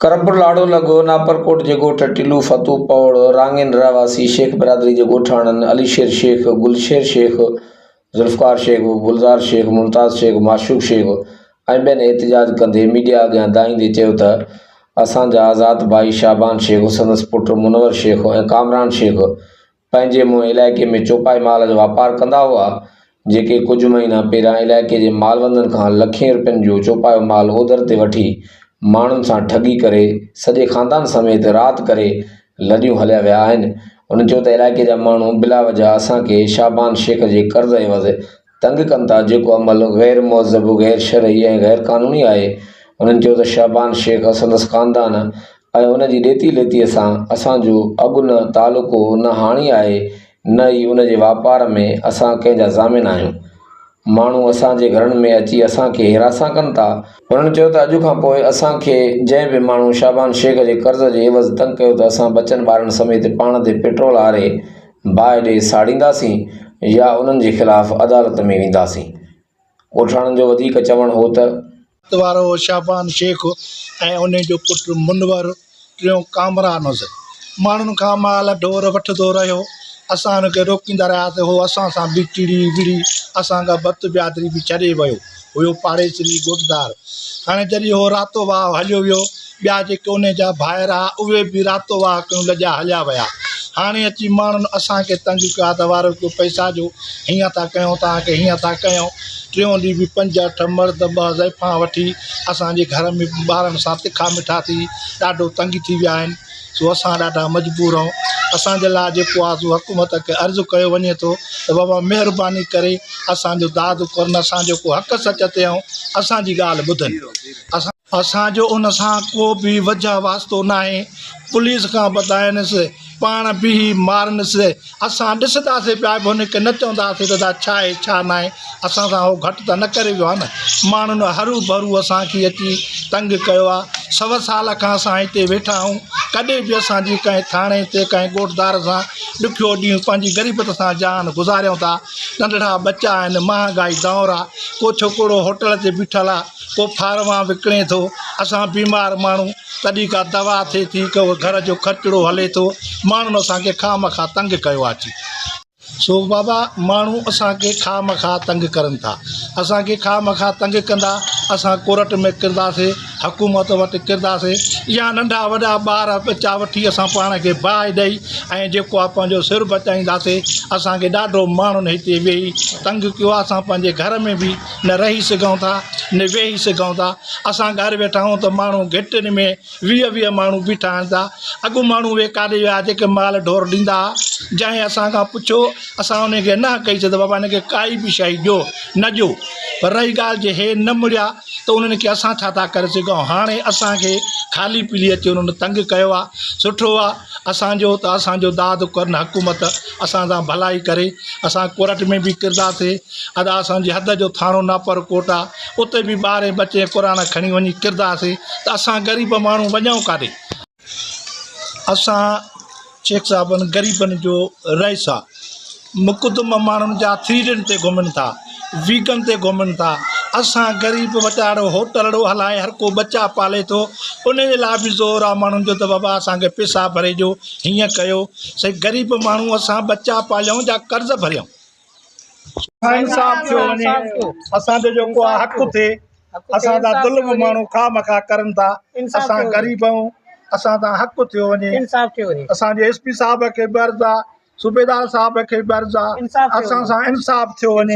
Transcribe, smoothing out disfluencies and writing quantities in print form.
करमपुर लाड़ो लगो नापरकोट जे ॻोठ टिल्लू फतू पौड़ रांगेन रहवासी शेख बिरादरी जे ॻोठाणनि अलीशेर शेख, गुलशेर शेख, ज़ुल्फ़कार शेख, गुलज़ार शेख, मुमताज़ शेख, माशूक शेख ऐं ॿियनि एहतिजाज कंदे मीडिया अॻियां दाईंदे चयो त असांजा आज़ाद भाई शाबान शेख, संदसि पुटु मुनवर शेख ऐं कामरान शेख पंहिंजे मुंहुं इलाइक़े में चौपाई माल जो वापारु कंदा हुआ, जेके कुझु महीना पहिरियां इलाइक़े जे मालवंदनि खां लखें रुपयनि जो चौपायो माल ओधर ते वठी माण्हुनि सां ठगी करे सॼे ख़ानदान समेत राति करे लॾियूं हलिया विया आहिनि। उन्हनि चयो त इलाइक़े जा माण्हू बिला वजह असांखे शाबान शेख जे कर्ज़ एवज़ तंग कनि था, जेको अमल ग़ैर मुहज़्ज़ब, ग़ैर शरई ऐं ग़ैर क़ानूनी आहे। उन्हनि चयो त शाबान शेख संदसि ख़ानदान ऐं उनजी ॾेती लेतीअ सां असांजो अॻु न तालुको न हाणी आहे, न ई उन जे वापार में असां कंहिंजा ज़ामिन आहियूं। माण्हू असांजे घरनि में अची असांखे हिरासा कनि था। उन्हनि चयो त अॼु खां पोइ असांखे जंहिं बि माण्हू शाबान शेख जे कर्ज़ जे एवज़ तंग कयो त असां बचनि ॿारनि समेत पाण ते पेट्रोल आरे बाहि ॾे साड़ींदासीं या उन्हनि जे ख़िलाफ़ अदालत में वेंदासीं। ॻोठाणनि जो वधीक चवणु हो त वारो शाबान शेख ऐं उन जो पुटु मुनवर, टियों कामरान हुअसि। माण्हुनि खां माल ढोर वठंदो रहियो, असां हुनखे रोकींदा रहियासीं। उहो असां सां बि चिड़ी विड़ी असांखां बत बिरादरी बि छॾे वियो हुयो, पाड़ेसरी गोठदार। हाणे जॾहिं उहो रातो वाह हलियो वियो, ॿिया जेके उन जा भाइर उहे बि रातो वाह कयूं लॼा हलिया विया। हाणे अची माण्हुनि असांखे तंग कयो आहे त वारो को पैसा जो हीअं था कयूं, तव्हांखे हीअं था कयूं। टियों ॾींहुं बि 5-8 मर्द 2 ज़ाइफ़ां वठी असांजे घर में ॿारनि सां तिखा मिठा थी ॾाढो तंग थी विया आहिनि। सो असां ॾाढा मजबूर आहियूं। असांजे लाइ जेको आहे सो हुकूमत खे अर्ज़ु कयो वञे थो त बाबा महिरबानी करे असांजो दादु करनि, असांजो को हक़ सच ते ऐं असांजी ॻाल्हि ॿुधनि। असांजो उन सां को बि वजह वास्तो न आहे। पुलिस खां ॿुधाइनिसि, पाण बि मारनिसि। असां ॾिसंदासीं पिया बि हुनखे न चवंदासीं त छा आहे छा न आहे। असां सां उहो घटि त न करे वियो आहे न। माण्हुनि हरू भरू असांखे अची तंग कयो आहे। 100 साल खां असां हिते वेठा आहियूं। कॾहिं बि असांजी कंहिं थाणे ते कंहिं ॻोठदार सां ॾुखियो ॾींहुं पंहिंजी ग़रीबत सां जान गुज़ारियूं था। नंढड़ा बच्चा आहिनि, महांगाई दौर आहे। को छोकिरो होटल ते बीठल आहे, को फार्मा विकिणे थो। असां बीमार माण्हू, तॾहिं का दवा थिए थी, को घर जो ख़र्चड़ो हले थो। माण्हुनि असांखे खामखा तंग कयो आहे अची। सो बाबा माण्हू असांखे खामखा तंग करनि था। असांखे खामखा तंग कंदा, असां कोर्ट में किरंदासीं, हुकूमत वटि किरंदासीं, या नंढा वॾा ॿार बच्चा वठी असां पाण खे बाहि ॾेई ऐं जेको आहे पंहिंजो सिर बचाईंदासीं। असांखे ॾाढो माण्हुनि हिते वेही तंग कयो आहे। असां पंहिंजे घर में बि न रही सघूं था, न वेही सघूं था। असां घर वेठा आहियूं त माण्हू घिटियुनि में 20-20 माण्हू बीठा आहिनि था। अॻु माण्हू उहे काॾे विया जेके माल ढोर ॾींदा। जंहिं असांखां पुछो, असां उनखे न कईसीं त बाबा हिनखे काई बि शइ ॾियो न ॾियो। पर रही ॻाल्हि जे हे न मुड़िया त उन्हनि खे असां छा था करे सघूं। हाणे असांखे ख़ाली पीली अची उन्हनि तंग कयो आहे। सुठो आहे असांजो त असांजो दादु करनि हुकूमत, असां सां भलाई करे। असां कोर्ट में बि किरंदासीं। अदा असांजी हद जो थाणो नापरकोट आहे, उते बि ॿारहें बचे क़ुर खणी वञी किरंदासीं। त असां ग़रीब माण्हू वञूं काॾे। असां शेख साहिबनि ग़रीबनि जो रहिस आहे। मुक़दम माण्हुनि जा 3 ते घुमनि था, वीकनि ते घुमनि था। असां ग़रीब वीचारो होटलड़ो हलाए हर को बच्चा पाले थो। उन जे लाइ बि ज़ोर आहे माण्हुनि जो त बाबा असांखे पैसा भरे ॾियो, हीअं कयो। सही ग़रीब माण्हू असां बच्चा पालियूं या कर्ज़ भरियूं। इंसाफ़ थियो वञे, असांजो जेको आहे हक़ थिए। असांजा ज़ुल्म माण्हू खामखा करनि था। असां ग़रीब आहियूं, असां सां हक़ थियो वञे। असांजे SP साहिब खे बि अर्ज़ु आहे, सूबेदार साहिब खे बि अर्ज़ु आहे, असां सां इंसाफ़ थियो वञे।